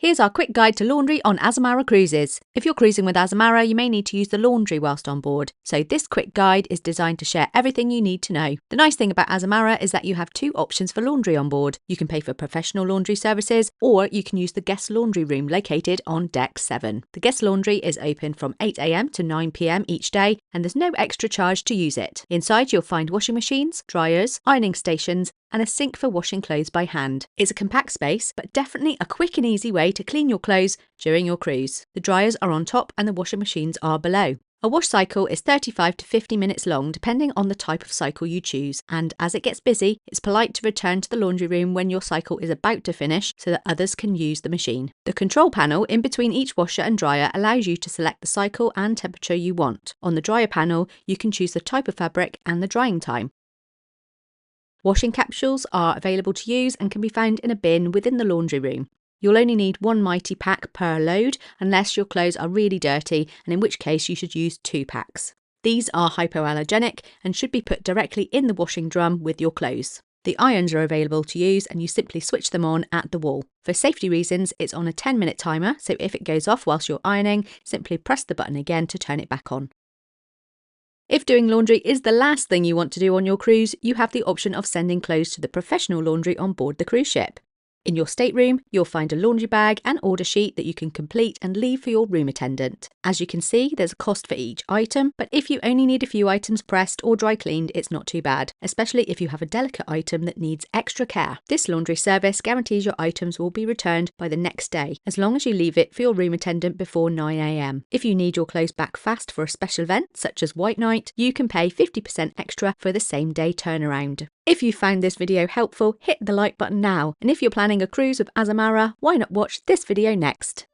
Here's our quick guide to laundry on Azamara Cruises. If you're cruising with Azamara, you may need to use the laundry whilst on board. So this quick guide is designed to share everything you need to know. The nice thing about Azamara is that you have two options for laundry on board. You can pay for professional laundry services, or you can use the guest laundry room located on deck 7. The guest laundry is open from 8 AM to 9 PM each day, and there's no extra charge to use it. Inside you'll find washing machines, dryers, ironing stations, and a sink for washing clothes by hand. It's a compact space, but definitely a quick and easy way to clean your clothes during your cruise. The dryers are on top and the washing machines are below. A wash cycle is 35 to 50 minutes long depending on the type of cycle you choose, and as it gets busy, it's polite to return to the laundry room when your cycle is about to finish so that others can use the machine. The control panel in between each washer and dryer allows you to select the cycle and temperature you want. On the dryer panel, you can choose the type of fabric and the drying time. Washing capsules are available to use and can be found in a bin within the laundry room. You'll only need one mighty pack per load unless your clothes are really dirty, and in which case you should use 2 packs. These are hypoallergenic and should be put directly in the washing drum with your clothes. The irons are available to use and you simply switch them on at the wall. For safety reasons, it's on a 10-minute timer, so if it goes off whilst you're ironing, simply press the button again to turn it back on. If doing laundry is the last thing you want to do on your cruise, you have the option of sending clothes to the professional laundry on board the cruise ship. In your stateroom, you'll find a laundry bag and order sheet that you can complete and leave for your room attendant. As you can see, there's a cost for each item, but if you only need a few items pressed or dry cleaned, it's not too bad, especially if you have a delicate item that needs extra care. This laundry service guarantees your items will be returned by the next day, as long as you leave it for your room attendant before 9 AM. If you need your clothes back fast for a special event, such as White Night, you can pay 50% extra for the same day turnaround. If you found this video helpful, hit the like button now, and if you're planning a cruise with Azamara, why not watch this video next?